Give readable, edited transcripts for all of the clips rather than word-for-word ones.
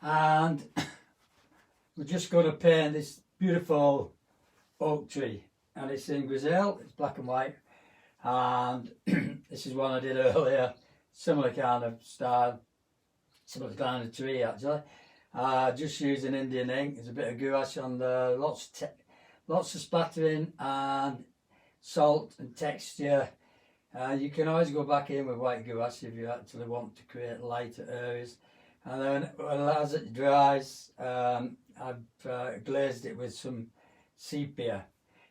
and we're just going to paint this beautiful oak tree, and it's in Brazil, it's black and white, and this is one I did earlier, similar kind of style, similar kind of tree actually. Just using Indian ink. There's a bit of gouache on there, lots of splattering and salt and texture. You can always go back in with white gouache if you actually want to create lighter areas. And then as it dries, I've glazed it with some sepia.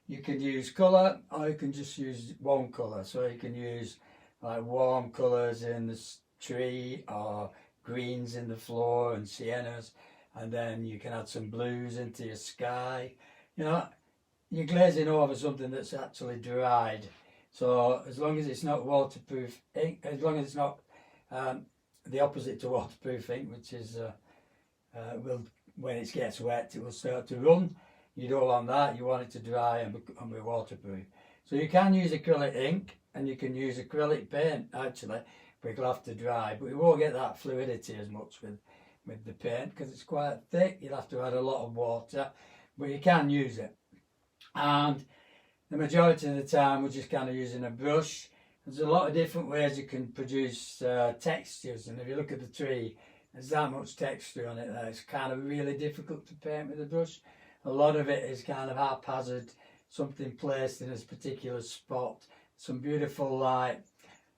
You can use colour, or you can just use one colour. So you can use like warm colours in the tree, or greens in the floor and siennas, and then you can add some blues into your sky. You know, you're glazing over something that's actually dried. So as long as it's not waterproof ink, as long as it's not the opposite to waterproof ink, which is when it gets wet it will start to run. You don't want that. You want it to dry and be waterproof. So you can use acrylic ink and you can use acrylic paint actually, but it'll have to dry. But you won't get that fluidity as much with the paint because it's quite thick. You'll have to add a lot of water, but you can use it. And the majority of the time we're just kind of using a brush. There's a lot of different ways you can produce textures, and if you look at the tree, there's that much texture on it that it's kind of really difficult to paint with a brush. A lot of it is kind of haphazard, something placed in a particular spot. Some beautiful like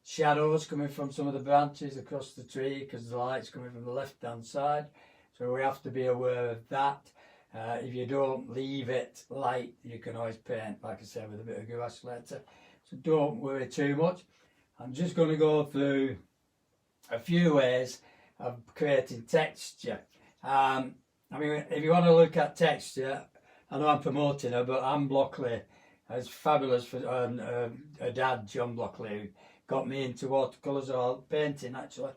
shadows coming from some of the branches across the tree because the light's coming from the left hand side, so we have to be aware of that. If you don't leave it light, you can always paint, like I said, with a bit of gouache later, so don't worry too much. I'm just going to go through a few ways of creating texture. I mean, if you want to look at texture, I know I'm promoting her, but Anne Blockley is fabulous for her dad, John Blockley, who got me into watercolours or painting actually,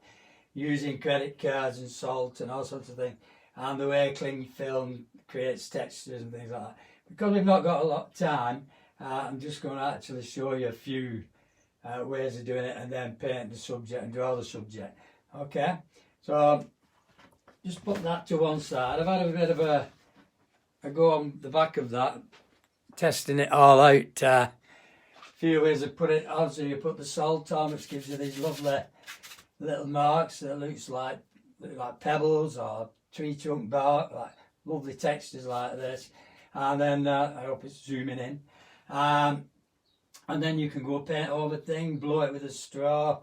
using credit cards and salt and all sorts of things, and the way cling film creates textures and things like that. Because we've not got a lot of time, I'm just going to actually show you a few ways of doing it and then paint the subject and draw the subject. Okay, so just put that to one side. I've had a bit of a go on the back of that, testing it all out. A few ways of put it on. So you put the salt on, which gives you these lovely little marks that look like pebbles or tree trunk bark, like lovely textures like this. And then I hope it's zooming in. And then you can go paint over things, blow it with a straw.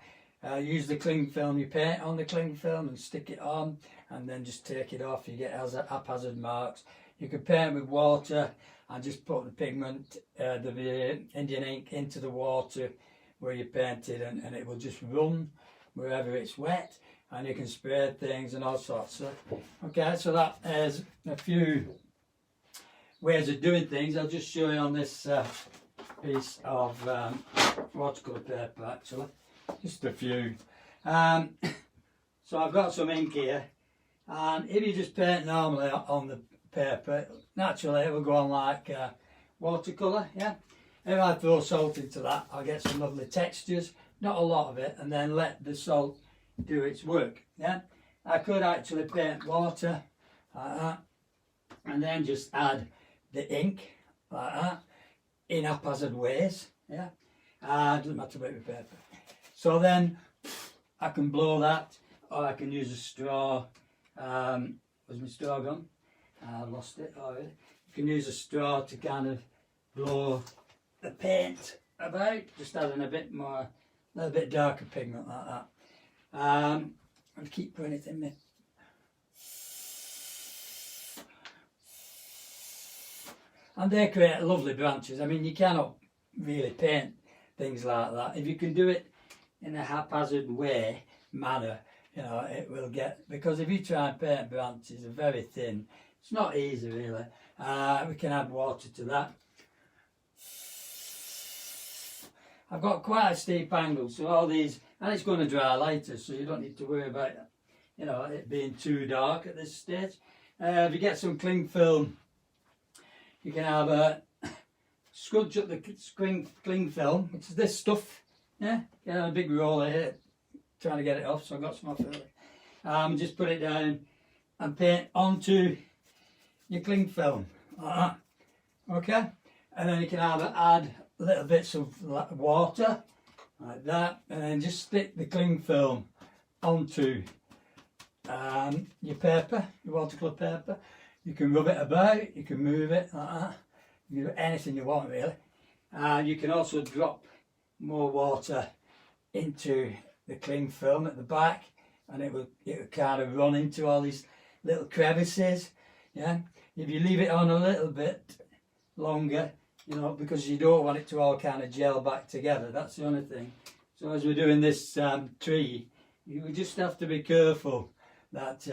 Use the cling film, you paint on the cling film and stick it on, and then just take it off. You get haphazard marks. You can paint with water and just put the pigment, the Indian ink, into the water where you painted, and it will just run wherever it's wet, and you can spray things and all sorts. So, okay, so that is a few ways of doing things. I'll just show you on this piece of watercolour paper actually. Just a few. So I've got some ink here, and if you just paint normally on the paper, naturally it will go on like watercolour, yeah. If I throw salt into that, I'll get some lovely textures, not a lot of it, and then let the salt do its work, yeah. I could actually paint water like that, and then just add the ink like that in haphazard ways, yeah. Doesn't matter what with paper. So then I can blow that, or I can use a straw. Was my straw gone? I lost it already. You can use a straw to kind of blow the paint about, just adding a bit more, a little bit darker pigment like that. I'll keep putting it in me. And they create lovely branches. I mean, you cannot really paint things like that. If you can do it in a haphazard manner, you know, it will get, because if you try and paint branches, they're very thin. It's not easy really. We can add water to that. I've got quite a steep angle, so all these, and it's going to dry later, so you don't need to worry about, you know, it being too dark at this stage. If you get some cling film, you can have a scrunch up the cling film, which is this stuff. Yeah, get a big roller here, trying to get it off, so I've got some off early. Just put it down and paint onto your cling film like that. Okay, and then you can either add little bits of water like that, and then just stick the cling film onto your paper, your watercolour paper. You can rub it about, you can move it like that, you can do anything you want really. And you can also drop more water into the cling film at the back, and it will kind of run into all these little crevices. Yeah, if you leave it on a little bit longer, you know, because you don't want it to all kind of gel back together, that's the only thing. So as we're doing this tree, you just have to be careful that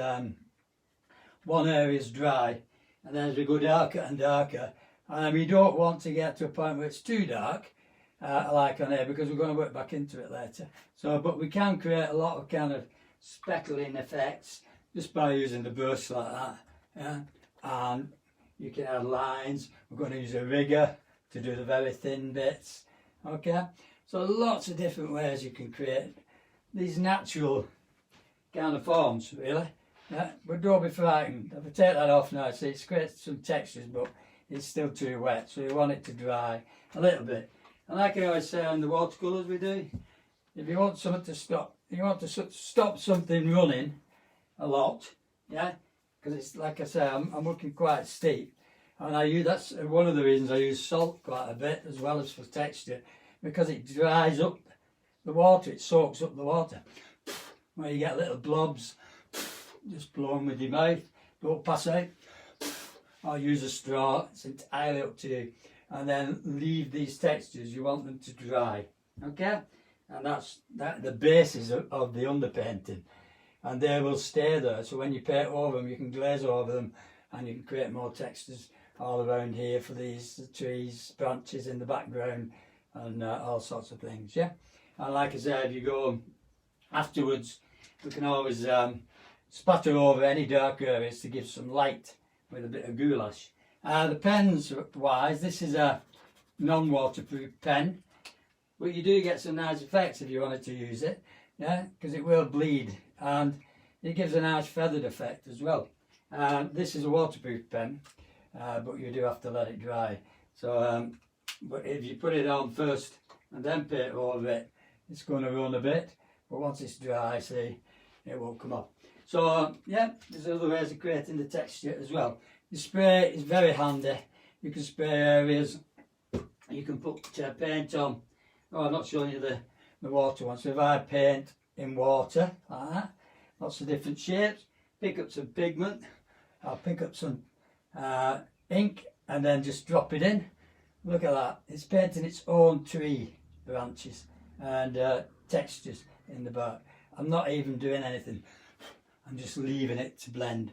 one area is dry, and then as we go darker and darker, you don't want to get to a point where it's too dark, like on here, because we're going to work back into it later. So, but we can create a lot of kind of speckling effects just by using the brush like that. Yeah, and you can add lines. We're going to use a rigger to do the very thin bits. Okay, so lots of different ways you can create these natural kind of forms, really. Yeah, but don't be frightened. If I take that off now, see, it's created some textures, but it's still too wet, so you want it to dry a little bit. And like I always say on the watercolours we do, if you want something to stop, you want to stop something running a lot, yeah, because it's like I say, I'm working quite steep, and that's one of the reasons I use salt quite a bit as well as for texture, because it dries up the water, it soaks up the water. Where you get little blobs, just blow them with your mouth, don't pass out, or use a straw, it's entirely up to you. And then leave these textures, you want them to dry, okay? And that's the basis of the underpainting, and they will stay there. So when you paint over them, you can glaze over them, and you can create more textures all around here for these trees, branches in the background, and all sorts of things, yeah? And like I said, if you go afterwards, we can always spatter over any dark areas to give some light with a bit of goulash. The pens wise, this is a non-waterproof pen, but you do get some nice effects if you wanted to use it, yeah, because it will bleed, and it gives a nice feathered effect as well. This is a waterproof pen, but you do have to let it dry. So, but if you put it on first and then paint over it, it's going to run a bit, but once it's dry, see, it won't come off. So yeah, there's other ways of creating the texture as well. The spray is very handy. You can spray areas, you can put paint on. Oh, I'm not showing you the water one. So if I paint in water like that, lots of different shapes, pick up some pigment, I'll pick up some ink and then just drop it in. Look at that, it's painting its own tree branches and textures in the back. I'm not even doing anything, I'm just leaving it to blend.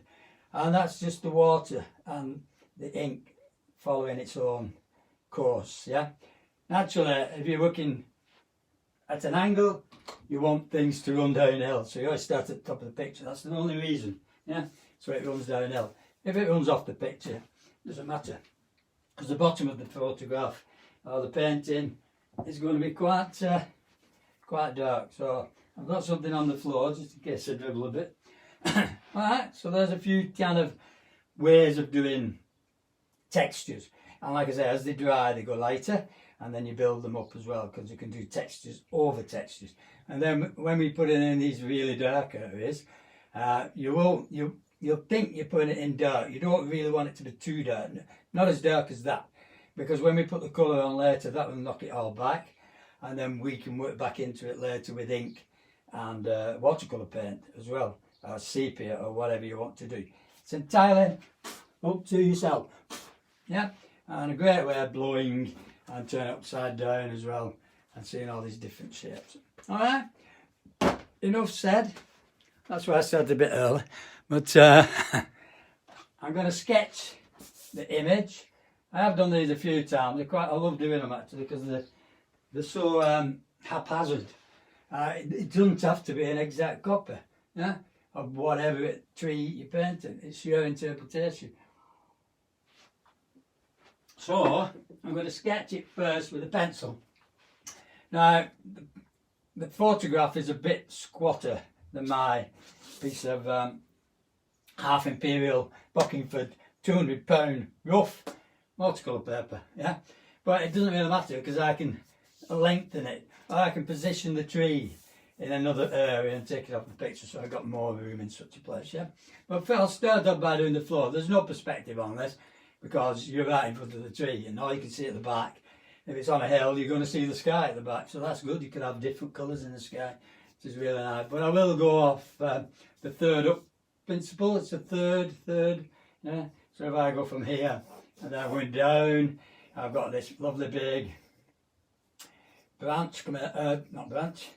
And that's just the water and the ink following its own course, yeah. Naturally, if you're working at an angle, you want things to run downhill, so you always start at the top of the picture. That's the only reason, yeah, so it runs downhill. If it runs off the picture, it doesn't matter, because the bottom of the photograph or the painting is going to be quite dark. So I've got something on the floor just in case I dribble a bit. Alright, so there's a few kind of ways of doing textures, and like I say, as they dry they go lighter, and then you build them up as well, because you can do textures over textures. And then when we put it in these really dark areas, you'll think you're putting it in dark. You don't really want it to be too dark, not as dark as that, because when we put the colour on later, that will knock it all back, and then we can work back into it later with ink and watercolour paint as well, or sepia, or whatever you want to do. It's entirely up to yourself, yeah. And a great way of blowing and turn it upside down as well, and seeing all these different shapes. All right, enough said. That's why I started a bit early, but I'm going to sketch the image. I have done these a few times. I love doing them actually, because they're so haphazard. It doesn't have to be an exact copy, yeah, of whatever tree you're painting. It's your interpretation. So I'm going to sketch it first with a pencil. Now the photograph is a bit squatter than my piece of half imperial Bockingford £200 rough watercolour paper, yeah. But it doesn't really matter because I can lengthen it, or I can position the tree in another area and take it off the picture, so I've got more room in such a place, yeah. But I'll start off by doing the floor. There's no perspective on this because you're right in front of the tree and all you can see at the back. If it's on a hill, you're going to see the sky at the back, so that's good. You can have different colours in the sky, which is really nice. But I will go off the third up principle. It's a third, yeah. So if I go from here and then going down, I've got this lovely big branch coming out, not branch,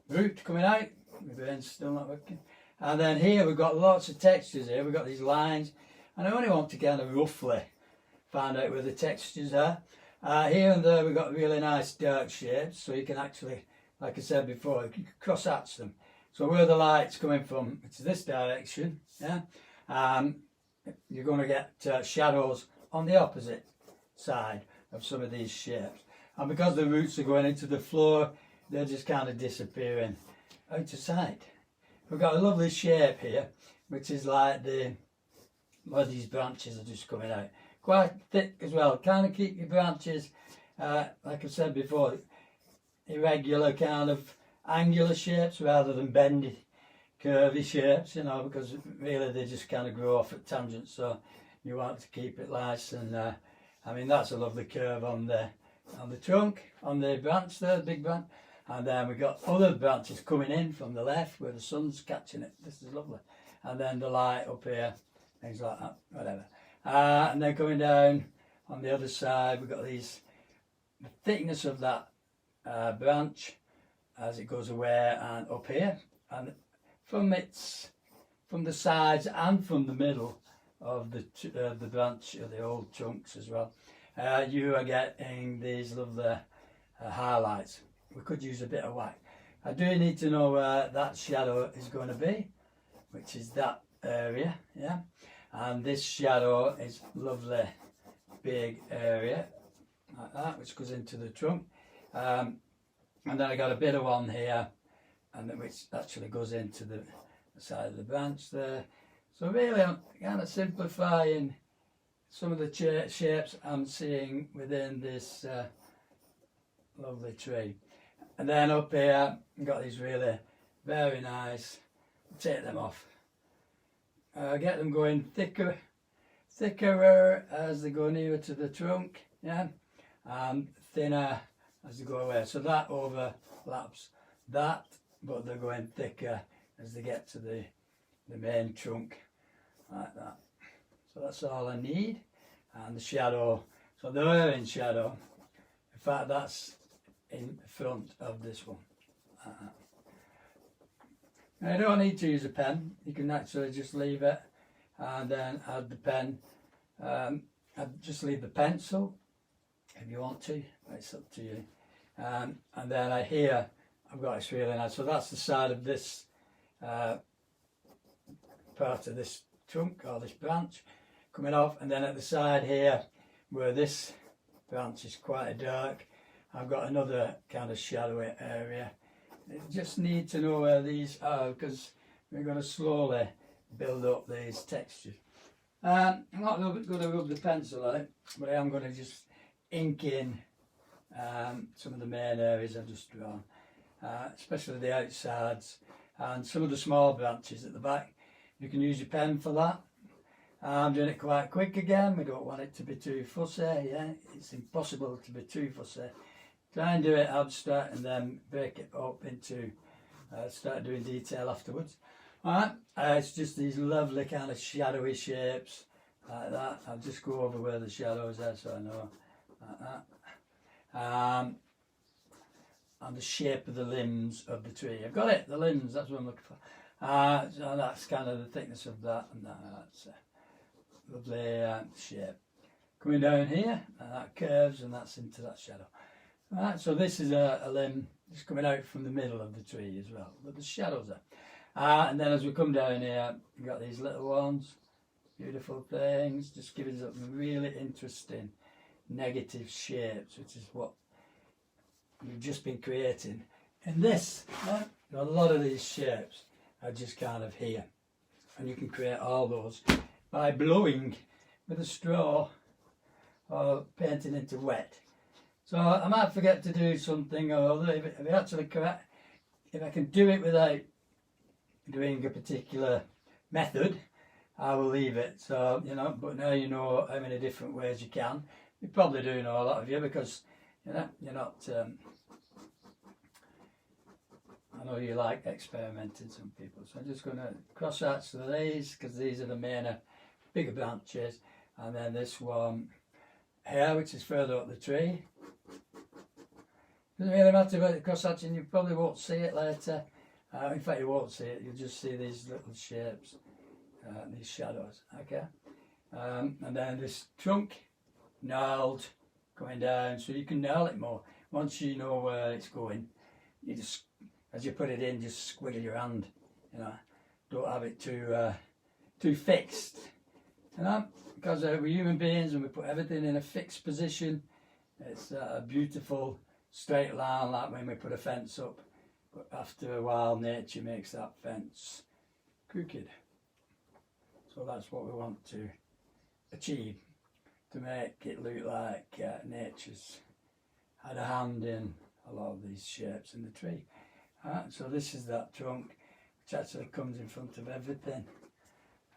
root coming out. My brain's still not working. And then here we've got lots of textures here. We've got these lines, and I only want to kind of roughly find out where the textures are. Here and there we've got really nice dark shapes, so you can actually, like I said before, you can cross hatch them. So where the light's coming from, it's this direction, yeah. You're going to get shadows on the opposite side of some of these shapes. And because the roots are going into the floor, they're just kind of disappearing out of sight. We've got a lovely shape here, which is like where these branches are just coming out. Quite thick as well. Kind of keep your branches, like I said before, irregular kind of angular shapes rather than bendy, curvy shapes, you know, because really they just kind of grow off at tangents. So you want to keep it nice, and I mean that's a lovely curve on the trunk, on the branch there, the big branch. And then we've got other branches coming in from the left where the sun's catching it. This is lovely. And then the light up here, things like that, whatever. And then coming down on the other side, we've got the thickness of that branch as it goes away and up here. And from the sides and from the middle of the branch, of the old chunks as well, you are getting these lovely highlights. We could use a bit of white. I do need to know where that shadow is going to be, which is that area, yeah. And this shadow is lovely big area like that, which goes into the trunk. And then I got a bit of one here, and which actually goes into the side of the branch there. So really I'm kind of simplifying some of the shapes I'm seeing within this lovely tree. And then up here, I've got these really very nice, take them off. Get them going thicker as they go nearer to the trunk, yeah, and thinner as they go away. So that overlaps that, but they're going thicker as they get to the main trunk, like that. So that's all I need. And the shadow, so they're in shadow. In fact, that's in front of this one. I don't need to use a pen. You can actually just leave it and then add the pen. I'd just leave the pencil if you want to. It's up to you. And then here I've got this really nice. So that's the side of this part of this trunk or this branch coming off, and then at the side here where this branch is quite dark, I've got another kind of shadowy area. You just need to know where these are because we're going to slowly build up these textures. I'm not going to rub the pencil on it, but I am going to just ink in some of the main areas I've just drawn, especially the outsides and some of the small branches at the back. You can use your pen for that. I'm doing it quite quick again. We don't want it to be too fussy, yeah. It's impossible to be too fussy. Try and do it abstract and then break it up into, start doing detail afterwards. Alright, it's just these lovely kind of shadowy shapes like that. I'll just go over where the shadows are so I know, like that. And the shape of the limbs of the tree. I've got it, the limbs, that's what I'm looking for. So that's kind of the thickness of that, and that's a lovely shape. Coming down here, and that curves and that's into that shadow. Right, so this is a limb just coming out from the middle of the tree as well, but the shadows are. And then as we come down here, we've got these little ones, beautiful things, just giving us some really interesting negative shapes, which is what we've just been creating. And this, a lot of these shapes are just kind of here. And you can create all those by blowing with a straw or painting into wet. So I might forget to do something or other. If I can do it without doing a particular method, I will leave it. So, you know, but now you know how many different ways you can. You probably do know, a lot of you, because you know you're not. I know you like experimenting, some people. So I'm just going to cross hatch these, because these are the main bigger branches, and then this one here, which is further up the tree. Doesn't really matter about the cross hatching. You probably won't see it later. In fact, you won't see it. You'll just see these little shapes, these shadows. Okay, and then this trunk gnarled going down, so you can gnarl it more. Once you know where it's going, you just, as you put it in, just squiggle your hand. You know, don't have it too fixed. You know, because we're human beings and we put everything in a fixed position. It's a beautiful straight line, like when we put a fence up. But after a while, nature makes that fence crooked. So that's what we want to achieve, to make it look like nature's had a hand in a lot of these shapes in the tree. So this is that trunk, which actually comes in front of everything.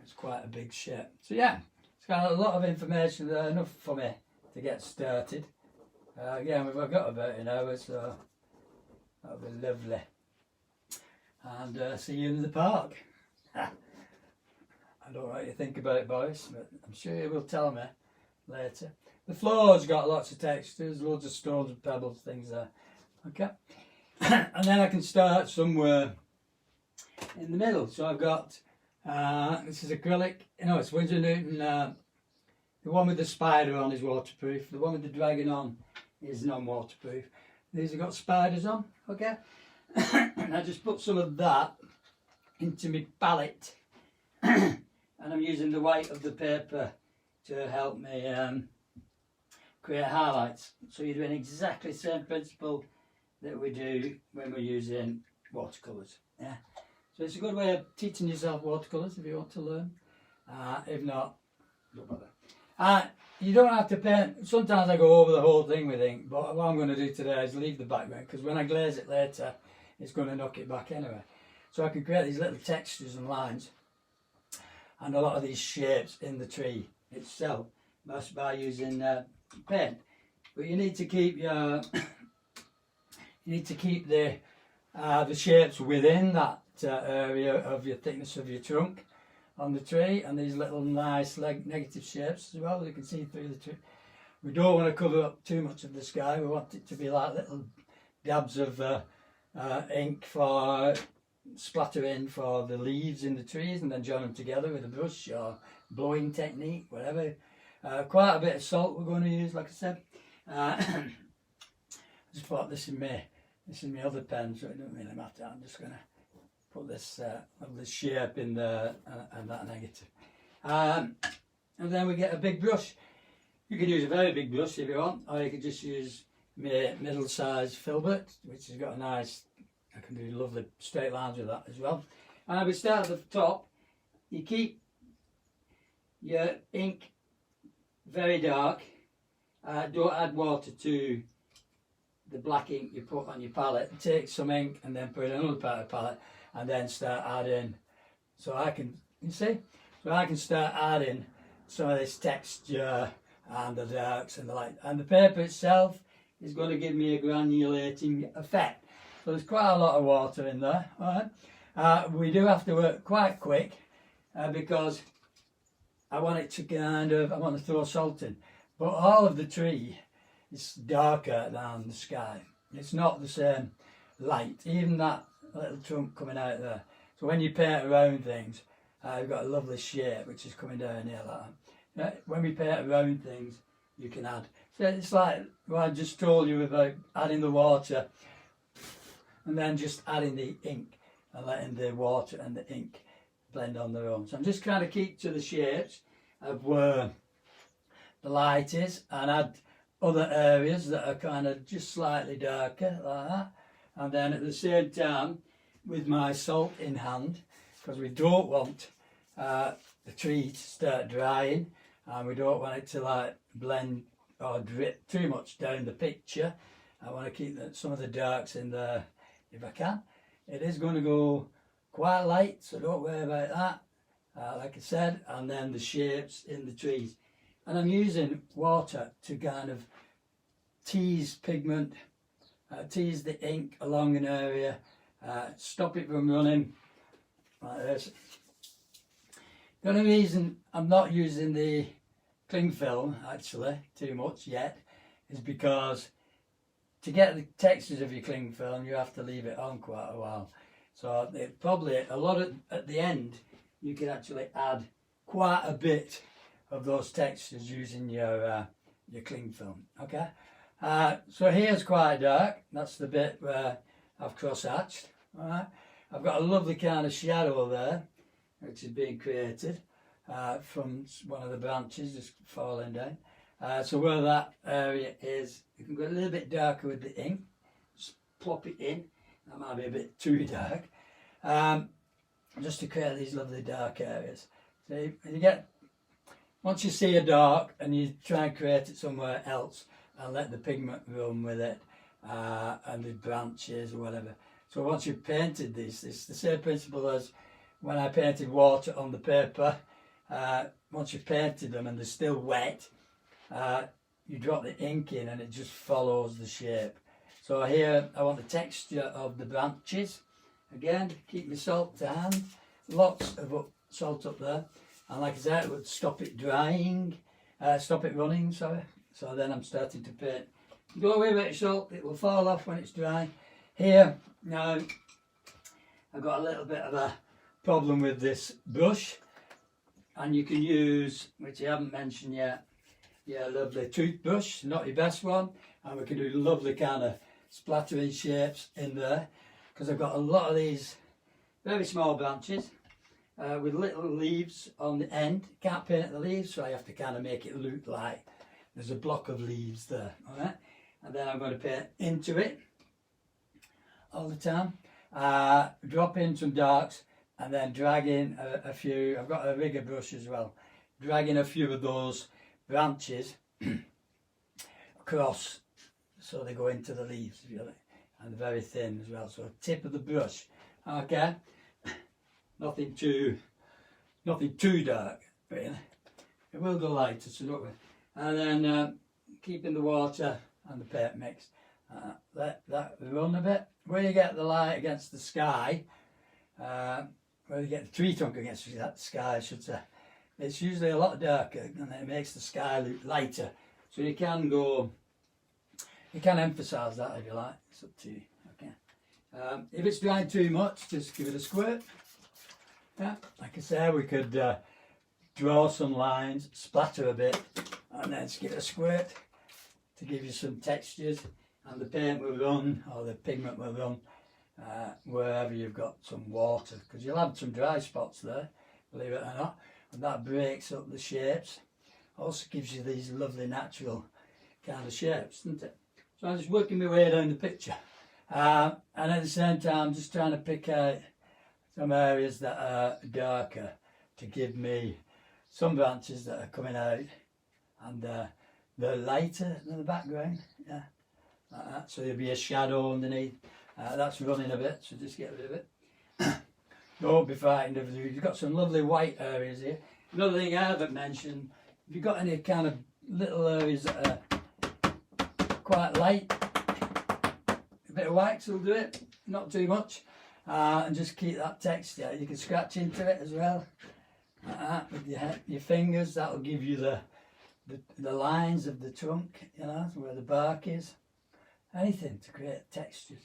It's quite a big shape. So yeah, it's got a lot of information there, enough for me to get started. Again, we've got about an hour, so that'll be lovely. And see you in the park. I don't know what you think about it, boys, but I'm sure you will tell me later. The floor's got lots of textures, loads of stones and pebbles, things there. Okay. And then I can start somewhere in the middle. So I've got, this is acrylic, it's Winsor Newton. The one with the spider on is waterproof. The one with the dragon on is non-waterproof. These have got spiders on, okay? And I just put some of that into my palette. And I'm using the white of the paper to help me create highlights. So you're doing exactly the same principle that we do when we're using watercolours. Yeah. So it's a good way of teaching yourself watercolours if you want to learn. If not, don't bother. You don't have to paint. Sometimes I go over the whole thing with ink, but what I'm going to do today is leave the background, because when I glaze it later, it's going to knock it back anyway. So I can create these little textures and lines and a lot of these shapes in the tree itself just by using paint. But you need to keep your the shapes within that area of your thickness of your trunk on the tree, and these little nice negative shapes as well, you can see through the tree. We don't want to cover up too much of the sky. We want it to be like little dabs of ink for splattering for the leaves in the trees, and then join them together with a brush or blowing technique, whatever. Quite a bit of salt we're going to use, like I said. Just put this in my other pen, so it doesn't really matter. I'm just going to put this shape in there and that negative. And then we get a big brush. You can use a very big brush if you want, or you can just use my middle-sized filbert, which has got a nice, I can do lovely straight lines with that as well. And we start at the top. You keep your ink very dark. Don't add water to the black ink you put on your palette. Take some ink and then put it in another part of the palette, and then start adding. So I can, you see? So I can start adding some of this texture and the darks and the light. And the paper itself is going to give me a granulating effect. So there's quite a lot of water in there. All right. We do have to work quite quick because I want it to I want to throw salt in. But all of the tree is darker than the sky. It's not the same light. Even that little trunk coming out there. So when you paint around things, you've got a lovely shape which is coming down here like that. When we paint around things, you can add. So it's like what I just told you about adding the water and then just adding the ink and letting the water and the ink blend on their own. So I'm just trying to keep to the shapes of where the light is and add other areas that are kind of just slightly darker like that. And then at the same time, with my salt in hand, because we don't want the tree to start drying, and we don't want it to like blend or drip too much down the picture. I want to keep some of the darks in there if I can. It is going to go quite light, so don't worry about that, like I said. And then the shapes in the trees, and I'm using water to kind of tease pigment, tease the ink along an area, stop it from running like this. The only reason I'm not using the cling film actually too much yet is because to get the textures of your cling film you have to leave it on quite a while. So it probably a lot at the end you can actually add quite a bit of those textures using your cling film. Okay, so here's quite dark. That's the bit where I've cross-hatched. All right, I've got a lovely kind of shadow there, which is being created from one of the branches just falling down. So where that area is, you can go a little bit darker with the ink. Just plop it in. That might be a bit too dark. Just to create these lovely dark areas. So you get, once you see a dark and you try and create it somewhere else and let the pigment run with it and the branches or whatever. So once you've painted these, it's the same principle as when I painted water on the paper. Once you've painted them and they're still wet, you drop the ink in and it just follows the shape. So here I want the texture of the branches. Again, keep my salt to hand. Lots of salt up there. And like I said, it would stop it drying, stop it running, sorry. So then I'm starting to paint. Don't worry about your salt, it will fall off when it's dry. Here, now, I've got a little bit of a problem with this brush. And you can use, which I haven't mentioned yet, yeah, lovely toothbrush, not your best one. And we can do lovely kind of splattering shapes in there. Because I've got a lot of these very small branches with little leaves on the end. Can't paint the leaves, so I have to kind of make it look like there's a block of leaves there. All right, and then I'm going to paint into it all the time. Drop in some darks and then drag in a few. I've got a rigger brush as well. Drag in a few of those branches across so they go into the leaves, if you like. And very thin as well, so tip of the brush. Okay, nothing too dark, really. It will go lighter, so don't worry. And then keeping the water and the paint mix. Let that run a bit. Where you get the light against the sky, where you get the tree trunk against the sky, I should say, it's usually a lot darker, and it makes the sky look lighter. So you can go. You can emphasise that if you like, it's up to you. Okay. If it's drying too much, just give it a squirt. Yeah, like I say, we could draw some lines, splatter a bit, and then just give it a squirt to give you some textures. And the paint will run, or the pigment will run, wherever you've got some water, because you'll have some dry spots there, believe it or not, and that breaks up the shapes. Also gives you these lovely natural kind of shapes, doesn't it? So I'm just working my way down the picture, and at the same time just trying to pick out some areas that are darker to give me some branches that are coming out and they're lighter than the background, yeah, like that. So there'll be a shadow underneath, that's running a bit, so just get rid of it. Don't be frightened of it. You've got some lovely white areas here. Another thing I haven't mentioned, if you've got any kind of little areas that are quite light, a bit of wax will do it, not too much, and just keep that texture. You can scratch into it as well, like that, with your fingers. That'll give you the lines of the trunk, you know, where the bark is. Anything to create textures.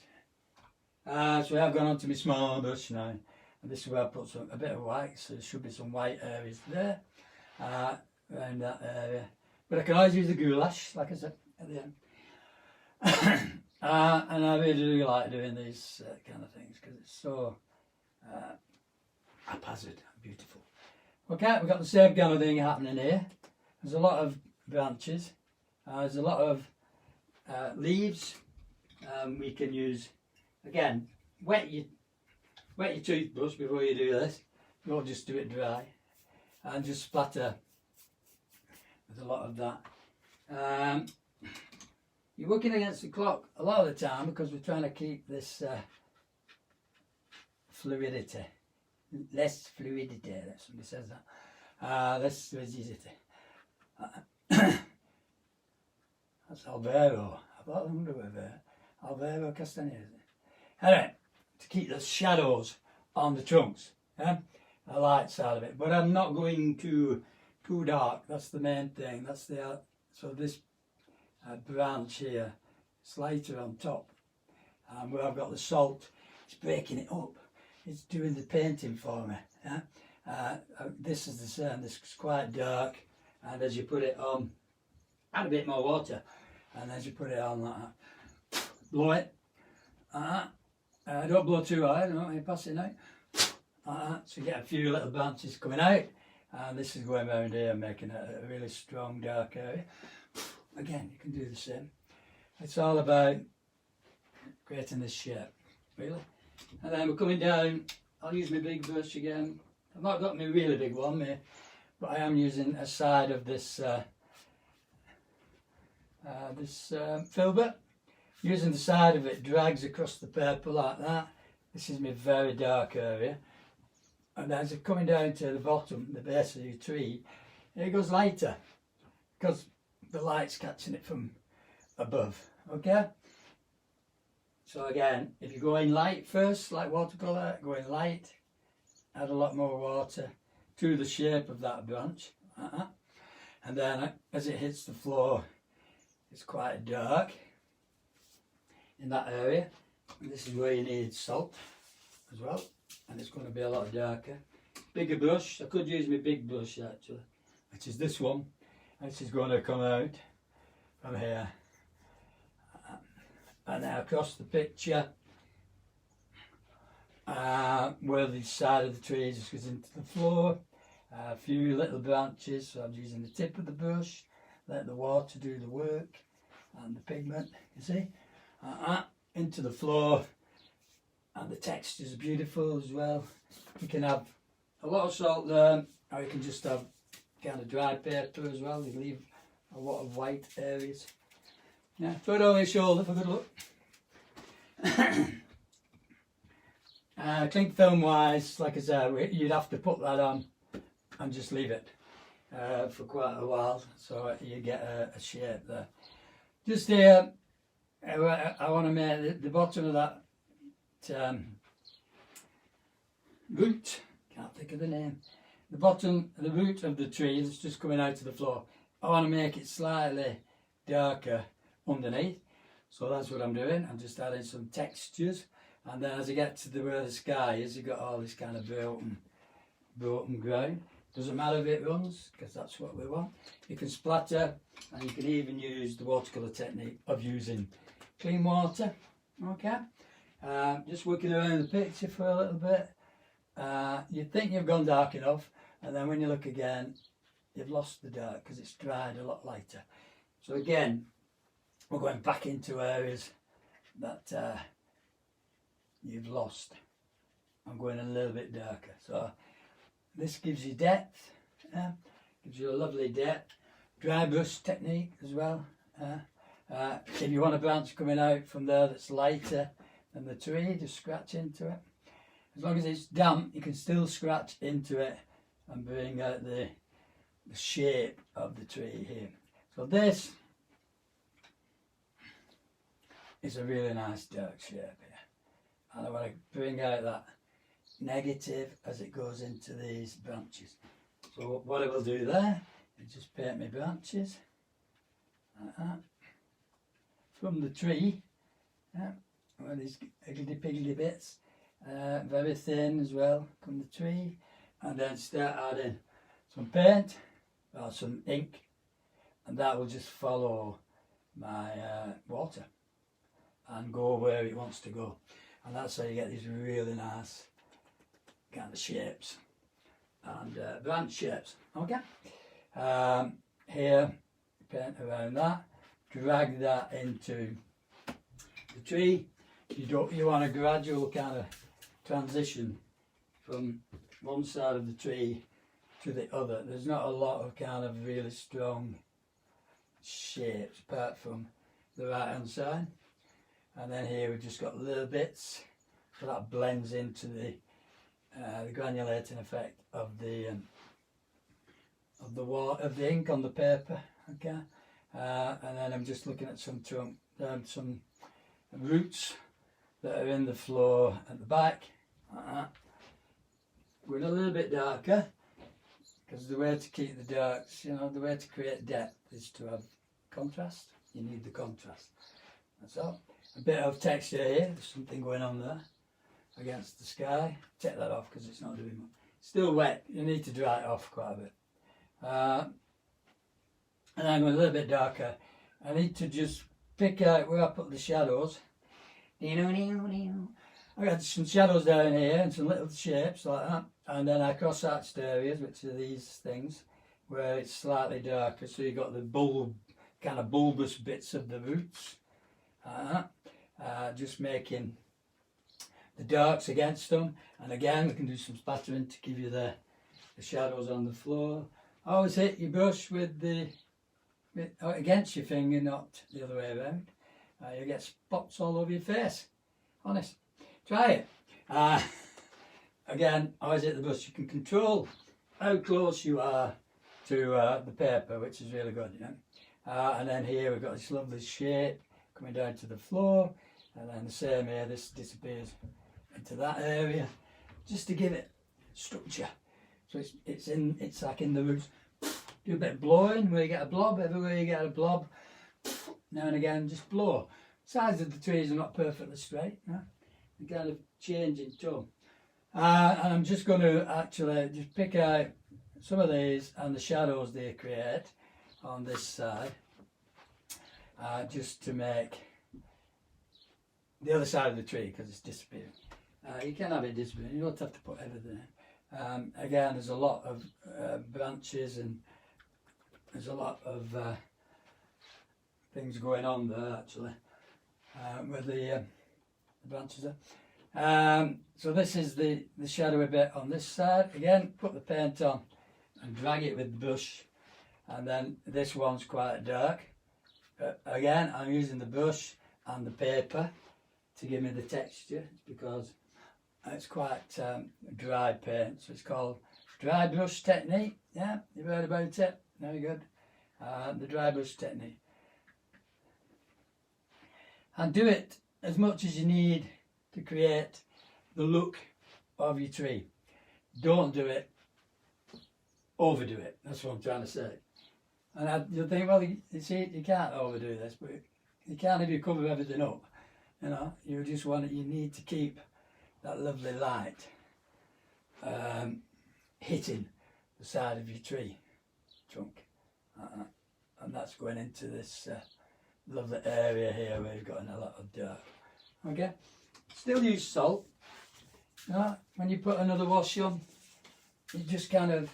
So I've gone on to my small brush now, and this is where I put a bit of white, so there should be some white areas there, around that area. But I can always use the goulash, like I said, at the end. And I really do like doing these kind of things because it's so haphazard and beautiful. Okay, we've got the same kind of thing happening here. There's a lot of branches, there's a lot of leaves. We can use, again, wet wet your toothbrush before you do this. Don't just do it dry, and just splatter with a lot of that. You're working against the clock a lot of the time because we're trying to keep this fluidity, less fluidity. That somebody says that. Less fluidity. That's Alvaro. I thought I wonder whether Alvaro Castaneda. Anyway, to keep the shadows on the trunks, yeah? The light side of it. But I'm not going too dark. That's the main thing. That's the so this branch here, it's lighter on top. And where I've got the salt, it's breaking it up. It's doing the painting for me. Yeah? This is the same. This is quite dark, and as you put it on, add a bit more water, and as you put it on like that, blow it. Don't blow too hard. Don't you pass it out. So you get a few little branches coming out, and this is going around here, making a really strong dark area. Again, you can do the same. It's all about creating this shape, really. And then we're coming down. I'll use my big brush again. I've not got my really big one, but I am using a side of this filbert. Using the side of it drags across the purple like that. This is my very dark area. And as it's coming down to the bottom, the base of your tree, it goes lighter because the light's catching it from above. Okay? So again, if you go in light first, like watercolour, go in light, add a lot more water to the shape of that branch. And then as it hits the floor, it's quite dark in that area. And this is where you need salt as well. And it's going to be a lot darker. Bigger brush. I could use my big brush actually, which is this one. This is going to come out from here. And now across the picture, where the side of the tree just goes into the floor. A few little branches, so I'm using the tip of the brush. Let the water do the work and the pigment, you see. Into the floor, and the texture is beautiful as well. You can have a lot of salt there, or you can just have kind of dry paper as well. You leave a lot of white areas. Yeah, throw it over your shoulder for good look. Cling film wise, like I said, you'd have to put that on and just leave it for quite a while, so you get a shape there. Just here, I want to make the bottom of that root, can't think of the name, the root of the tree that's just coming out of the floor. I want to make it slightly darker underneath, so that's what I'm doing. I'm just adding some textures, and then as I get to where the sky is, you've got all this kind of broken ground. Doesn't matter if it runs, because that's what we want. You can splatter, and you can even use the watercolour technique of using clean water. Okay, just working around the picture for a little bit. You think you've gone dark enough, and then when you look again, you've lost the dark because it's dried a lot lighter. So again, we're going back into areas that you've lost. I'm going a little bit darker. So this gives you depth, gives you a lovely depth. Dry brush technique as well. If you want a branch coming out from there that's lighter than the tree, just scratch into it. As long as it's damp, you can still scratch into it and bring out the shape of the tree here. So this is a really nice dark shape here. And I want to bring out that negative as it goes into these branches. So what I will do there is just paint my branches like that. From the tree, where these higgledy-piggledy bits, very thin as well, from the tree, and then start adding some paint or some ink, and that will just follow my water and go where it wants to go, and that's how you get these really nice kind of shapes and branch shapes. Okay, here paint around that, drag that into the tree. You want a gradual kind of transition from one side of the tree to the other. There's not a lot of kind of really strong shapes apart from the right hand side, and then here we've just got little bits, so that blends into the granulating effect of the ink on the paper. Okay, and then I'm just looking at some some roots that are in the floor at the back. Going a little bit darker, because the way to keep the darks, you know, the way to create depth is to have contrast. You need the contrast. That's all. A bit of texture here. There's something going on there against the sky. Take that off because it's not doing much. Still wet. You need to dry it off quite a bit. And I'm going a little bit darker. I need to just pick out where I put the shadows. I got some shadows down here and some little shapes like that, and then I cross-hatched areas, which are these things, where it's slightly darker, so you've got the kind of bulbous bits of the roots, just making the darks against them. And again, we can do some spattering to give you the shadows on the floor. Always hit your brush with against your finger, not the other way around. You get spots all over your face. Honest. Try it. Again, always hit the brush. You can control how close you are to the paper, which is really good, you know. And then here we've got this lovely shape coming down to the floor, and then the same here, this disappears into that area, just to give it structure. So it's like in the roots. Do a bit of blowing where you get a blob. Everywhere you get a blob, now and again, just blow. Sides of the trees are not perfectly straight. No? They kind of change in tone. And I'm just going to actually just pick out some of these and the shadows they create on this side, just to make the other side of the tree, because it's disappearing. You can have it disappearing. You don't have to put everything in. Again, there's a lot of branches, and there's a lot of things going on there actually with the branches there. So this is the shadowy bit on this side. Again, put the paint on and drag it with the brush, and then this one's quite dark. Again, I'm using the brush and the paper to give me the texture, because it's quite dry paint, so it's called dry brush technique. Yeah, you've heard about it. Very good. The dry brush technique. And do it as much as you need to create the look of your tree. Don't do it, overdo it. That's what I'm trying to say. And you'll think, well, you see, you can't overdo this, but you can't if you cover everything up. You know, you need to keep that lovely light hitting the side of your tree trunk. And that's going into this lovely area here where you've got a lot of dark. Okay, still use salt. When you put another wash on, it just kind of,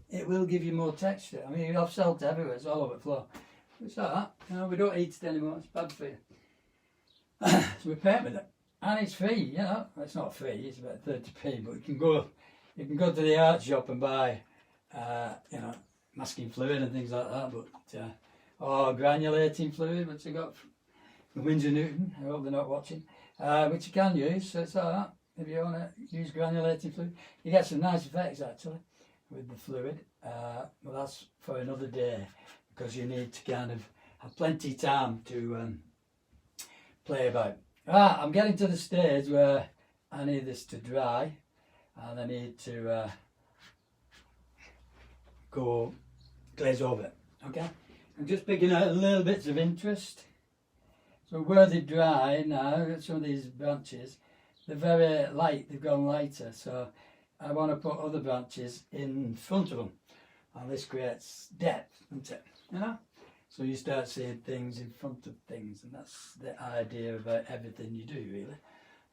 it will give you more texture. I mean, you have salt everywhere, it's all over the floor. It's like that, you know, we don't eat it anymore, it's bad for you. So we paint with it, and it's free, you know. It's not free, it's about 30p, but you can go to the art shop and buy, you know, masking fluid and things like that, but or granulating fluid, which I got from Windsor Newton. I hope they're not watching. Which you can use, so it's alright if you want to use granulating fluid. You get some nice effects actually with the fluid. Well, that's for another day, because you need to kind of have plenty of time to play about. I'm getting to the stage where I need this to dry, and I need to go glaze over it. Okay, I'm just picking out little bits of interest. So where they dry now, some of these branches, they're very light, they've gone lighter, so I want to put other branches in front of them, and this creates depth, doesn't it? You know, so you start seeing things in front of things, and that's the idea about everything you do, really.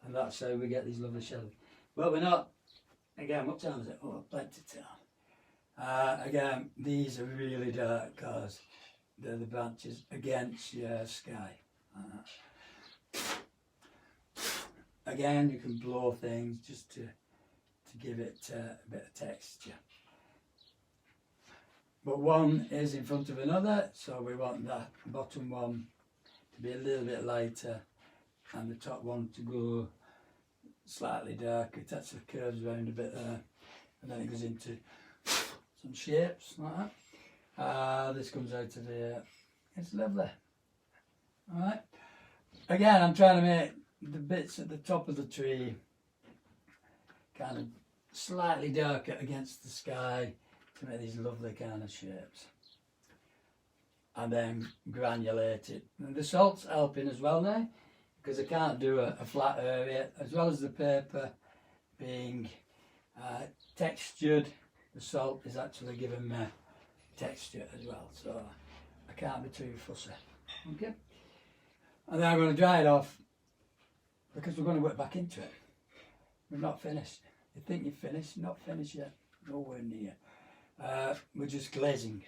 And that's how we get these lovely shadows. Well, we're not, again, what time is it? Oh, plenty of time. Again, these are really dark because they're the branches against your sky. again, you can blow things just to give it a bit of texture. But one is in front of another, so we want that bottom one to be a little bit lighter and the top one to go slightly darker. It actually curves around a bit there, and then it goes into some shapes like that. This comes out of here. It's lovely. Alright. Again, I'm trying to make the bits at the top of the tree kind of slightly darker against the sky to make these lovely kind of shapes. And then granulate it. And the salt's helping as well now, because I can't do a flat area. As well as the paper being textured, the salt is actually giving me texture as well, so I can't be too fussy. Okay, and then I'm going to dry it off, because we're going to work back into it. We're not finished. You think you're finished? Not finished yet. Nowhere near. We're just glazing,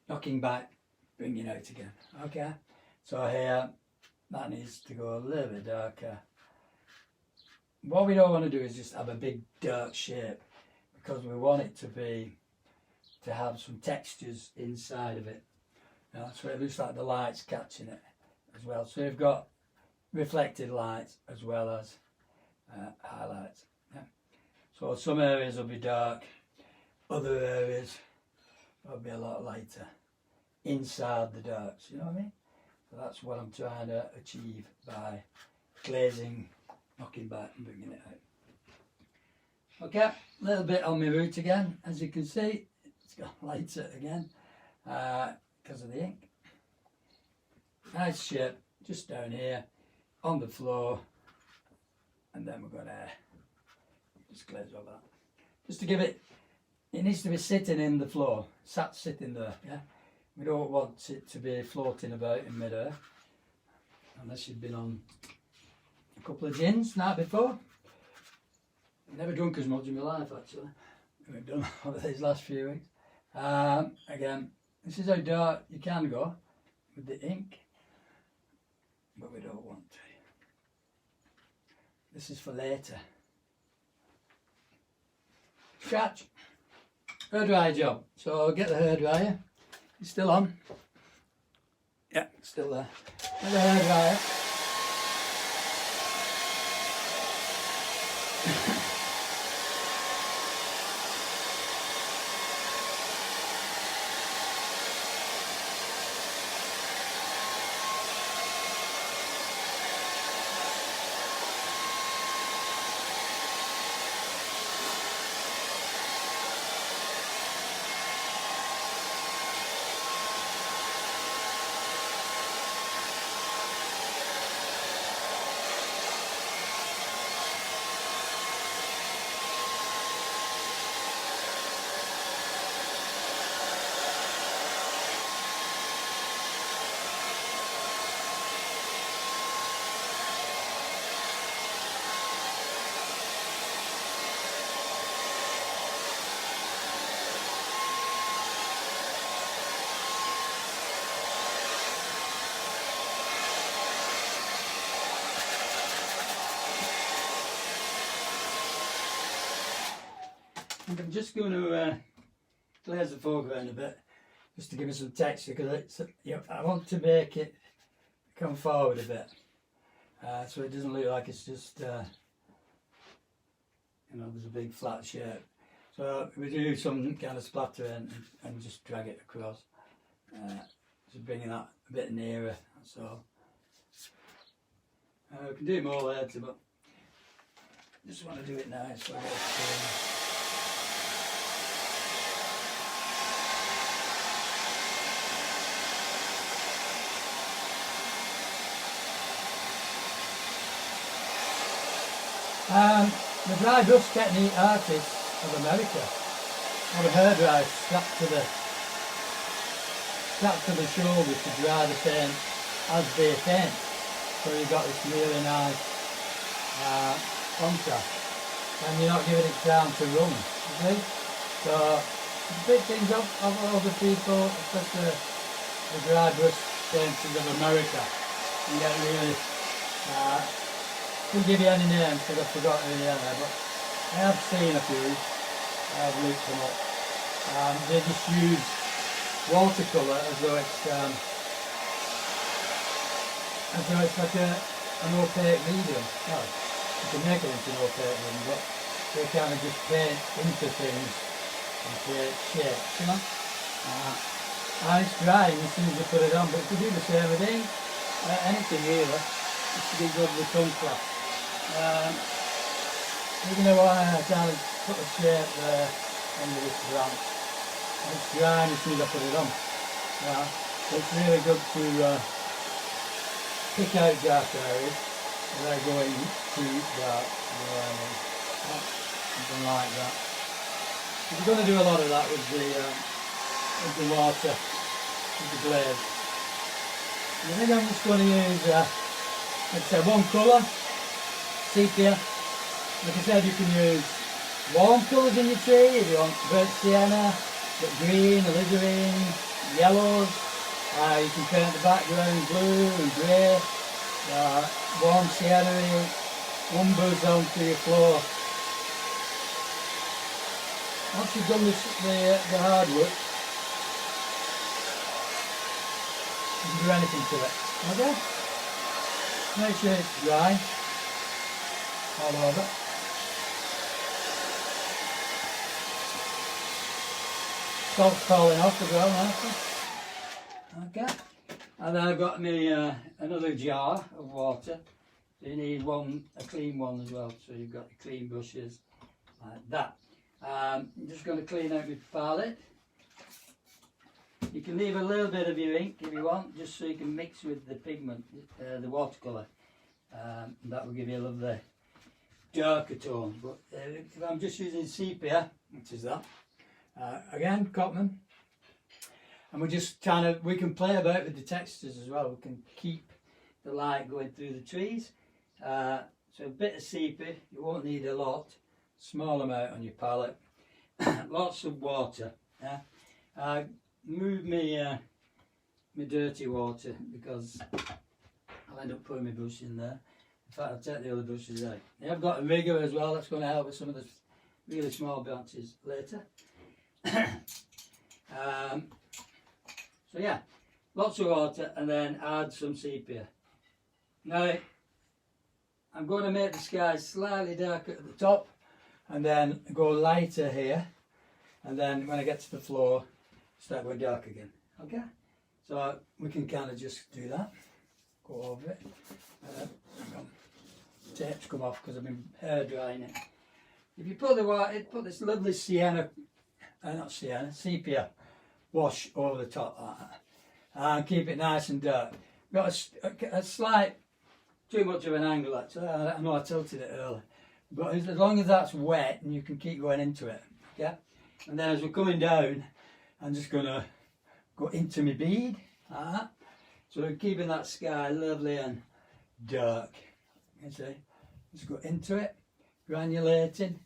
knocking back, bringing out again. Okay, so here that needs to go a little bit darker. What we don't want to do is just have a big dark shape, because we want it to have some textures inside of it. You know, so it looks like the light's catching it as well. So you've got reflected lights as well as highlights. Yeah. So some areas will be dark, other areas will be a lot lighter inside the darks, you know what I mean? So that's what I'm trying to achieve by glazing, knocking back and bringing it out. Okay, a little bit on my root again. As you can see, it's got lighter again because of the ink. Nice shape just down here on the floor, and then we're going to just glaze over that. Just to give it needs to be sitting in the floor, sitting there, yeah? We don't want it to be floating about in mid-air, unless you've been on a couple of gins night before. I've never drunk as much in my life, actually. We've done one of these last few weeks. Again, this is how dark you can go with the ink, but we don't want to. This is for later. Scratch. Hairdryer job. So get the hairdryer. It's still on. Yeah, still there. Get the hairdryer. And I'm just going to glaze the foreground a bit, just to give it some texture, because I want to make it come forward a bit, so it doesn't look like it's just, there's a big flat shape. So we do some kind of splatter and just drag it across, just bringing that a bit nearer, that's all. We can do more later, but I just want to do it now. So the dry brush technique artists of America have a hairdryer strapped to the shoulder to dry the paint as they paint. So you've got this really nice contrast, and you're not giving it time to run, you see? So big things up of other people, especially the dry brush painters of America, and get really Couldn't give you any names because I forgot who they are, but I have seen a few. I have looked them up. They just use watercolour as though it's like an opaque medium. Well, you can make it into an opaque medium, but they kind of just paint into things and create shapes, you know. And it's drying as soon as you put it on, but you can do the same with ink, anything really, just to give good the contrast. Even though I kind of put a shape there under this branch, it's drying as soon as I put it on. It's really good to pick out dark areas without going too dark. You know what I mean? Something like that. You're going to do a lot of that with the water, with the glaze. And I think I'm just going to use, like I said, one colour, sepia. Like I said, you can use warm colours in your tree if you want burnt sienna, green, alizarin, yellows. You can paint the background blue and grey, warm sienna, umbers onto your floor. Once you've done the hard work, you can do anything to it. Okay? Make sure it's dry all over. Salt's falling off as well now. Okay. And then I've got me another jar of water. So you need a clean one as well. So you've got your clean brushes like that. I'm just going to clean out my palette. You can leave a little bit of your ink if you want, just so you can mix with the pigment, the watercolour. That will give you a lovely darker tone. But if I'm just using sepia, which is that, again, Cotman, and we can play about with the textures as well. We can keep the light going through the trees. So a bit of sepia, you won't need a lot, small amount on your palette. Lots of water. Move me my dirty water because I'll end up putting my brush in there. In fact, I'll take the other brushes out. I've got a rigger as well, that's going to help with some of the really small branches later. So yeah, lots of water and then add some sepia. Now, I'm going to make the sky slightly darker at the top and then go lighter here, and then when I get to the floor, start going dark again. Okay? So we can kind of just do that. Go over it. Hang on. Tape's come off because I've been hair drying it. If you put put this lovely sepia wash over the top like that, and keep it nice and dark. Got a slight, too much of an angle actually. I know I tilted it earlier, but as long as that's wet and you can keep going into it, okay. And then as we're coming down, I'm just gonna go into my bead like that. So we're keeping that sky lovely and dark. You see, just go into it, granulating,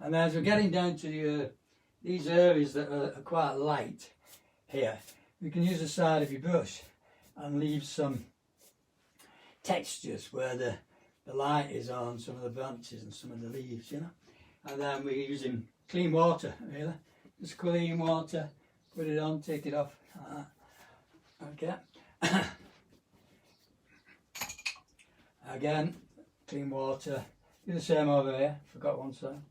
and then as we're getting down to these areas that are quite light here, you can use the side of your brush and leave some textures where the light is on some of the branches and some of the leaves, you know. And then we're using clean water, really. Just clean water, put it on, take it off. Okay. Again, clean water. Do the same over here, forgot one side.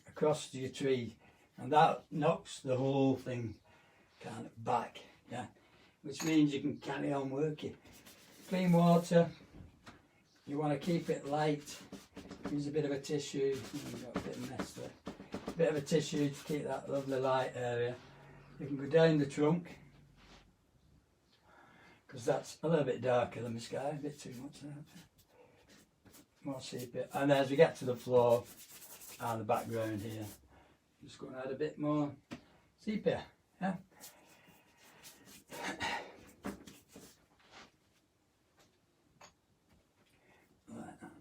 Across to your tree. And that knocks the whole thing kind of back, yeah. Which means you can carry on working. Clean water, you want to keep it light. Use a bit of a tissue. You've got a bit of mess there. A bit of a tissue to keep that lovely light area. You can go down the trunk, because that's a little bit darker than the sky, a bit too much there. More sepia. And then as we get to the floor and the background here, just going to add a bit more sepia, yeah. Like that.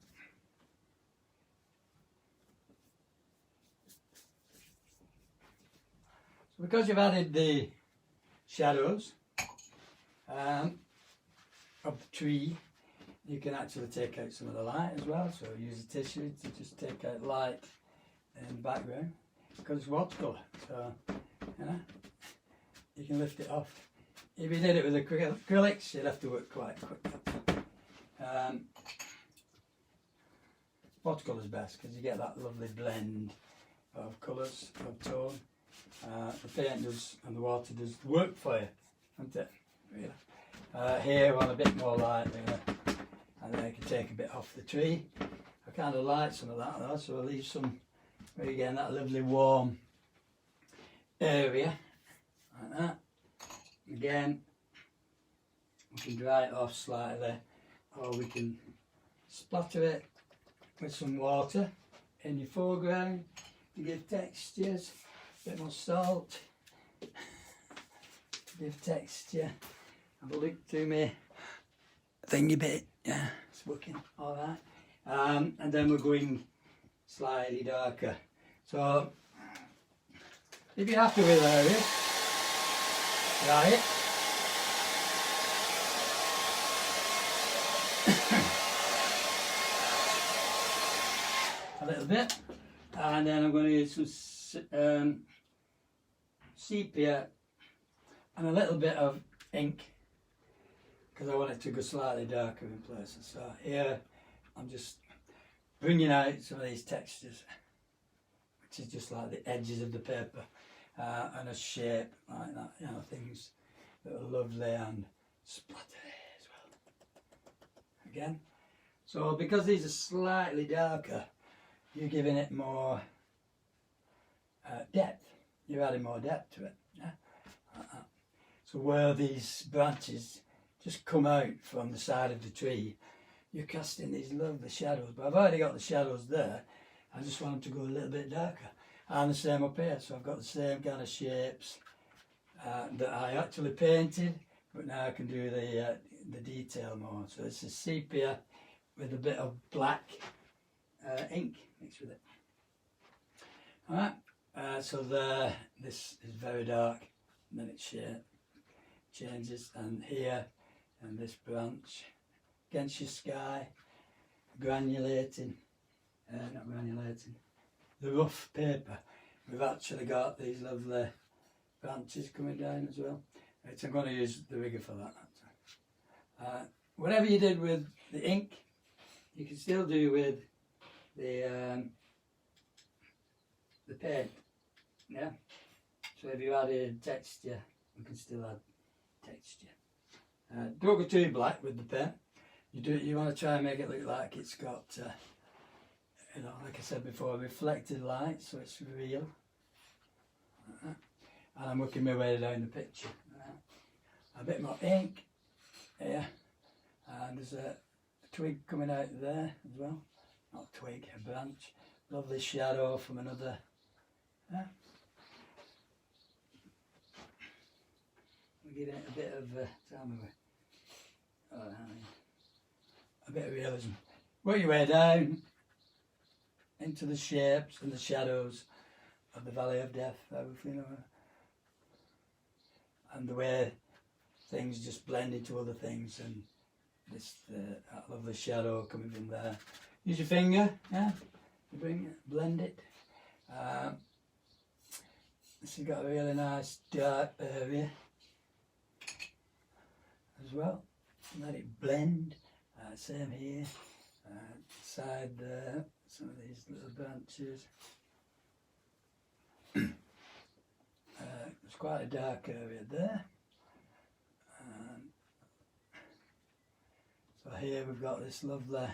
So because you've added the shadows of the tree, you can actually take out some of the light as well, so use a tissue to just take out light in the background, because it's watercolour, so you know, you can lift it off. If you did it with acrylics, you'd have to work quite quick. Watercolour is best because you get that lovely blend of colours, of tone. The paint does and the water does the work for you, doesn't it? Really. Here I want a bit more light, really. And then I can take a bit off the tree. I kind of like some of that though, so I'll leave some, again, that lovely warm area, like that. Again, we can dry it off slightly, or we can splatter it with some water in your foreground to give textures, a bit more salt, give texture. Have a look to me thingy bit, yeah, it's working alright. And then we're going slightly darker. So if you're happy with it, dry it. A little bit, and then I'm going to use some sepia and a little bit of ink, because I want it to go slightly darker in places. So here I'm just bringing out some of these textures, which is just like the edges of the paper, and a shape like that, you know, things that are lovely and splattery as well. Again, so because these are slightly darker, you're giving it more depth. You're adding more depth to it. Yeah? Like that. So where these branches just come out from the side of the tree, you're casting these lovely shadows. But I've already got the shadows there. I just want them to go a little bit darker. And the same up here. So I've got the same kind of shapes that I actually painted, but now I can do the detail more. So this is sepia with a bit of black ink mixed with it. Alright, so there, this is very dark, and then it changes, and here, and this branch, against your sky, granulating, not granulating, the rough paper. We've actually got these lovely branches coming down as well, which I'm going to use the rigger for that. Whatever you did with the ink, you can still do with the paint, yeah. So if you added texture, you can still add texture. Don't go too black with the paint. You want to try and make it look like it's got, you know, like I said before, reflected light, so it's real. And I'm working my way down the picture. A bit more ink here, and there's a twig coming out there as well. Not a twig, a branch. Lovely shadow from another. Yeah. We're giving it a bit of a bit of realism. Work your way down into the shapes and the shadows of the Valley of Death, everything, and the way things just blend into other things, and this that lovely shadow coming from there. Use your finger, yeah, to blend it. This has got a really nice dark area as well. Let it blend. Same here. Side there, some of these little branches. There's quite a dark area there. So here we've got this lovely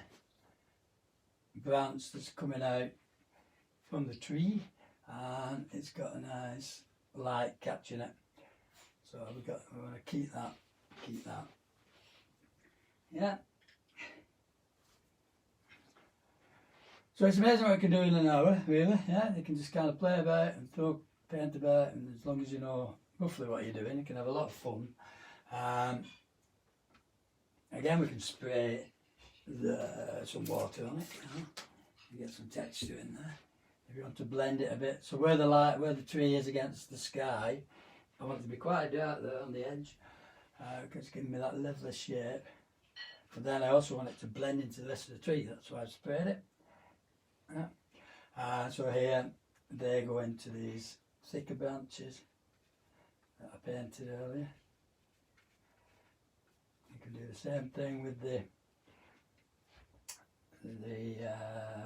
branch that's coming out from the tree, and it's got a nice light catching it. So we want to keep that. Yeah. So it's amazing what you can do in an hour, really. Yeah, you can just kind of play about and throw paint about, and as long as you know roughly what you're doing, you can have a lot of fun. Again, we can spray some water on it, you know, and get some texture in there. If you want to blend it a bit, so where the tree is against the sky, I want it to be quite dark there on the edge, because it's giving me that lovely shape. but then I also want it to blend into the rest of the tree. That's why I've sprayed it. Yeah. So here they go into these thicker branches that I painted earlier. You can do the same thing with the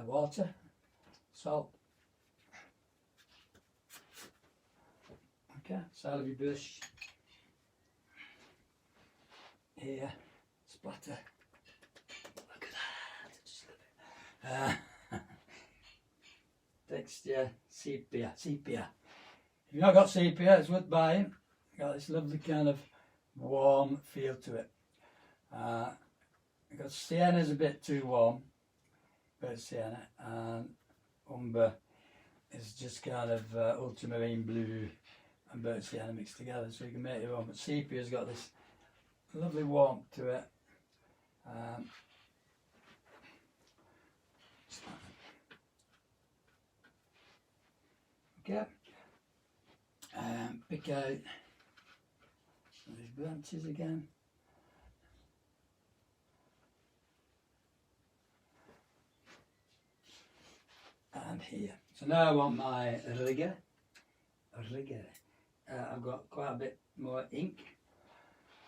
water, salt. Okay, side of your bush. Here, splatter. Look at that. Texture, sepia. If you've not got sepia, it's worth buying. Got this lovely kind of warm feel to it. Because sienna's a bit too warm, but sienna, and umber is just kind of ultramarine blue and burnt sienna mixed together, so you can make your own. But sepia's got this lovely warmth to it. Okay, pick out these branches again. And here. So now I want my rigger. I've got quite a bit more ink.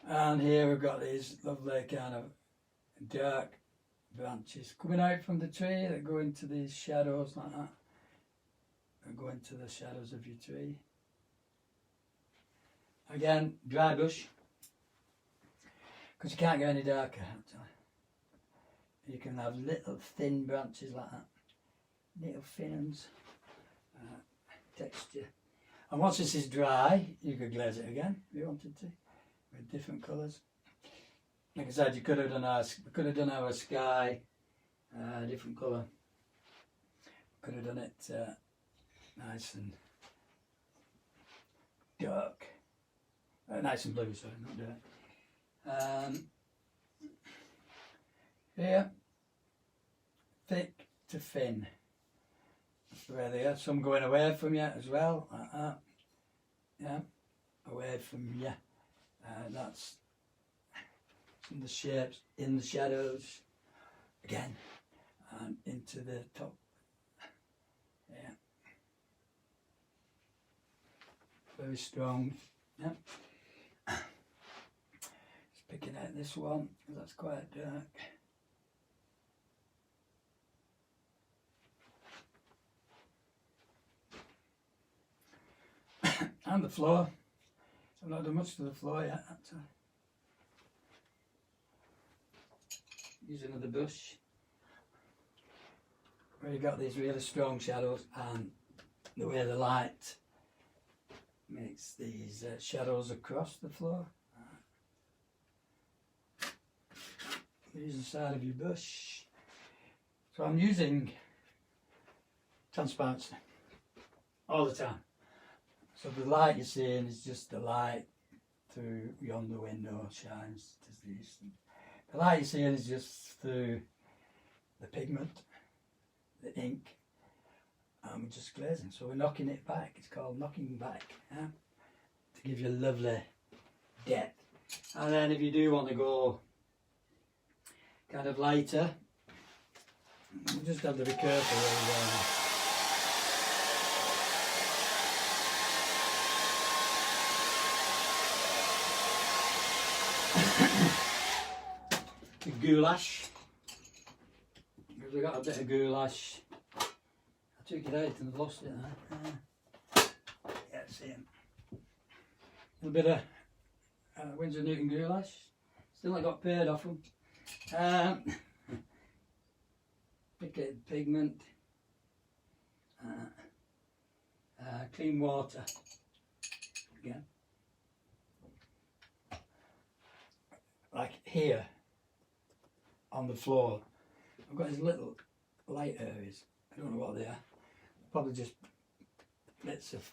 And here we've got these lovely kind of dark branches coming out from the tree that go into these shadows like that. That go into the shadows of your tree. Again, dry bush. Because you can't go any darker actually. You can have little thin branches like that. Little thin ones. Texture. And once this is dry, you could glaze it again if you wanted to, with different colours. Like I said, you could have done our sky different colour. Could have done it nice and dark, nice and blue. Sorry, not dark. Here, thick to thin. That's the way they are. Some going away from you as well, like that. Yeah, away from you. That's in the shapes, in the shadows, again, and into the top. Yeah, very strong. Yeah. Just picking out this one because that's quite dark. And the floor. I've not done much to the floor yet, actually. Use another brush where you've got these really strong shadows, and the way the light makes these shadows across the floor. Use the side of your brush. So I'm using transparency all the time. So the light you're seeing is just the light through yonder window shines to the east. The light you're seeing is just through the pigment, the ink, and we're just glazing. So we're knocking it back. It's called knocking back, yeah? To give you a lovely depth. And then if you do want to go kind of lighter, you just have to be careful with the goulash. Because we got a bit of goulash. I took it out and lost it now. Yeah, see him. A little bit of Windsor Newton goulash. Still not got paid off them. Picket pigment. Clean water. Again. Like here on the floor, I've got these little light areas. I don't know what they are. Probably just bits of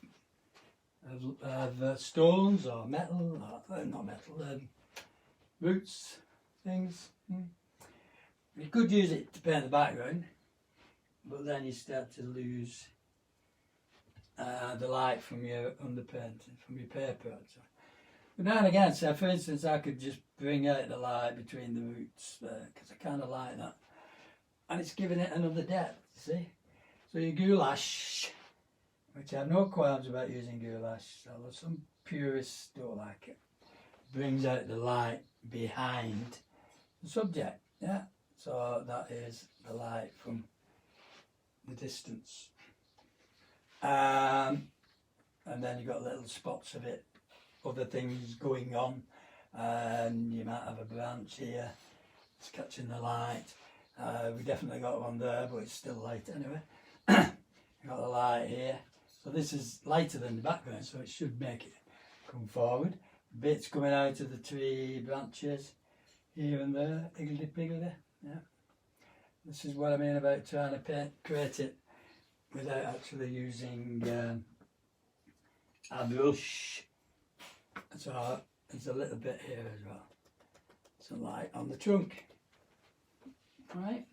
stones or metal, or not metal, roots, things. You could use it to paint the background, but then you start to lose the light from your underpainting, from your paper. But now and again, so for instance, I could just bring out the light between the roots there, because I kind of like that. And it's giving it another depth, see? So your goulash, which I have no qualms about using goulash, although some purists don't like it, brings out the light behind the subject, yeah? So that is the light from the distance. And then you've got little spots of it, other things going on, and you might have a branch here, it's catching the light. We definitely got one there, but it's still light anyway. You've got the light here. So this is lighter than the background, so it should make it come forward. Bits coming out of the tree branches here and there, higgledy-piggledy. Yeah. This is what I mean about trying to create it without actually using a brush. So there's a little bit here as well. Some light on the trunk. Right.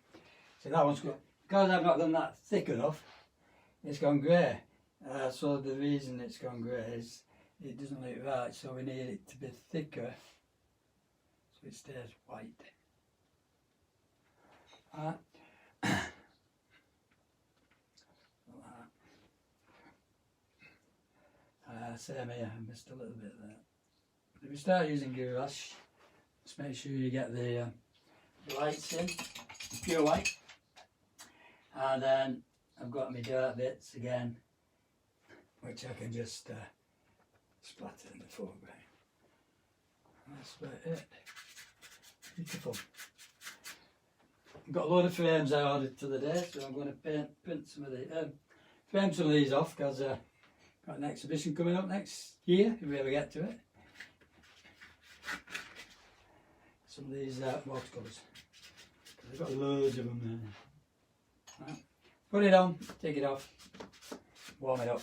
So that one's good. Because I've not done that thick enough, it's gone grey. So the reason it's gone grey is it doesn't look right, so we need it to be thicker so it stays white. Same here, I missed a little bit there. If you start using goulash, just make sure you get the whites in, pure white. And then I've got my dirt bits again, which I can just splatter in the foreground. That's about it. Beautiful. I've got a load of frames I ordered for the day, so I'm going to print some of the frame some of these off, because I've got an exhibition coming up next year, if we ever get to it. Some of these watercolours, because I've got loads of them there. Right. Put it on, take it off, warm it up,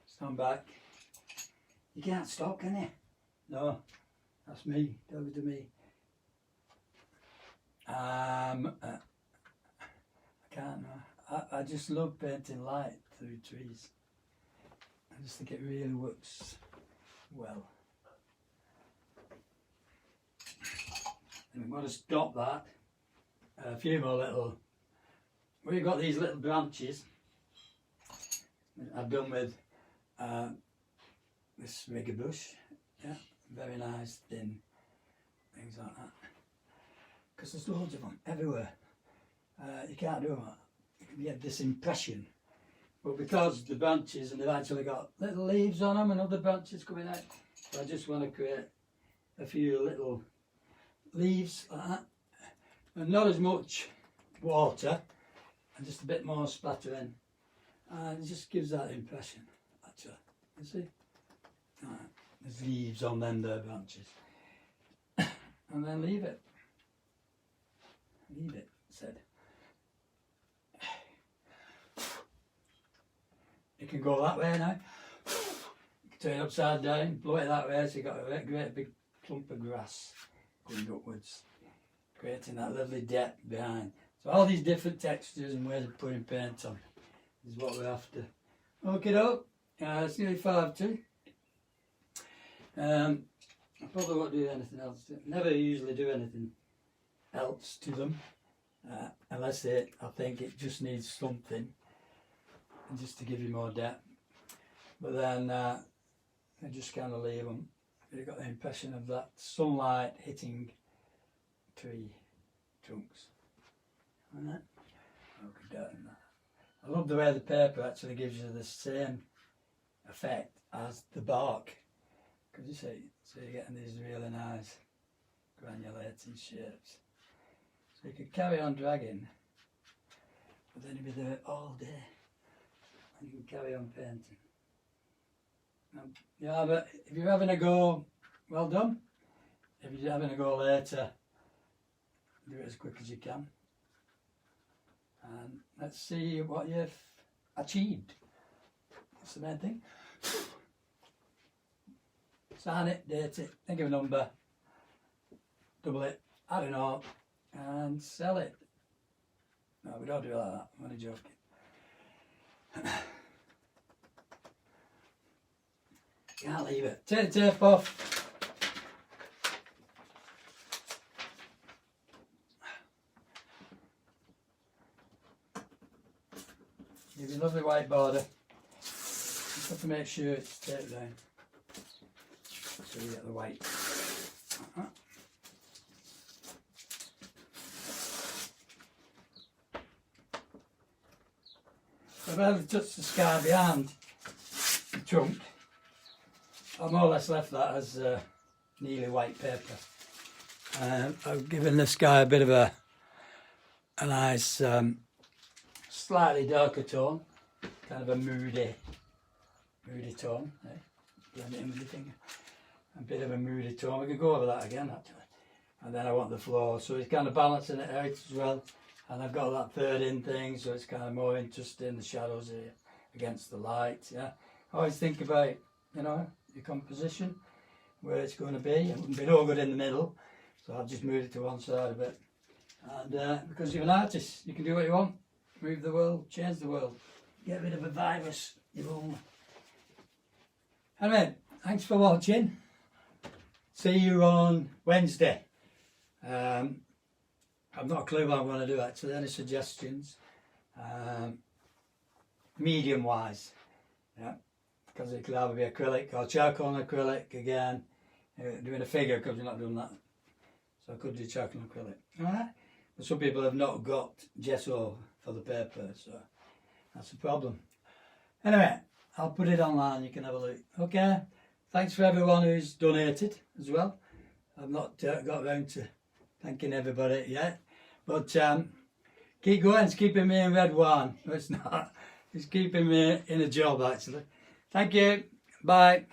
stand back. You can't stop, can you? No, that's me, over to me. I can't know. I just love painting light through trees. I just think it really works well. And I'm going to stop that. A few more little. We've got these little branches I've done with this rigger bush. Yeah, very nice, thin things like that. Because there's loads of them everywhere. You can't do that. You can get this impression. But because the branches, and they've actually got little leaves on them and other branches coming out, so I just want to create a few little leaves like that. And not as much water, and just a bit more splattering. And it just gives that impression, actually. You see? There's leaves on them there branches. And then leave it. Leave it, said. You can go that way now. You can turn it upside down, blow it that way, so you've got a great big clump of grass going upwards, creating that lovely depth behind. So all these different textures and ways of putting paint on is what we're after. Okay, up. It's nearly 5 to. I probably won't do anything else. Never usually do anything else to them, unless I think it just needs something, and just to give you more depth. But then I just kind of leave them. You've got the impression of that sunlight hitting tree trunks. Alright? Okay, I love the way the paper actually gives you the same effect as the bark. Because you see, so you're getting these really nice granulating shapes. So you could carry on dragging, but then you'd be there all day, and you can carry on painting. Yeah, but if you're having a go, well done. If you're having a go later, do it as quick as you can. And let's see what you've achieved. That's the main thing. Sign it, date it, think of a number, double it, add an art, and sell it. No, we don't do it like that, I'm only joking. Can't leave it. Take the tape off. Give you a lovely white border. Just have to make sure it's taped down so you get the white. If I ever touch the sky behind the trunk, I've more or less left that as nearly white paper. I've given the sky a bit of a nice slightly darker tone, kind of a moody tone. Eh? Blend it in with your finger. A bit of a moody tone. We can go over that again actually. And then I want the floor, so it's kind of balancing it out as well. And I've got that third in thing, so it's kind of more interesting, the shadows here against the light. Yeah, always think about, you know, your composition, where it's going to be. It wouldn't be no good in the middle, so I've just moved it to one side a bit. And because you're an artist, you can do what you want, move the world, change the world, get rid of a virus. Anyway, thanks for watching. See you on Wednesday. I've not a clue what I'm going to do actually. Any suggestions? Medium wise, yeah, because it could either be acrylic or charcoal and acrylic again. Doing a figure because you're not doing that, so I could do charcoal and acrylic. Alright, but some people have not got gesso for the paper, so that's a problem. Anyway, I'll put it online, you can have a look. Okay, thanks for everyone who's donated as well. I've not got around to thanking everybody yet, but keep going. It's keeping me in red wine. No, it's not. It's keeping me in a job actually. Thank you. Bye.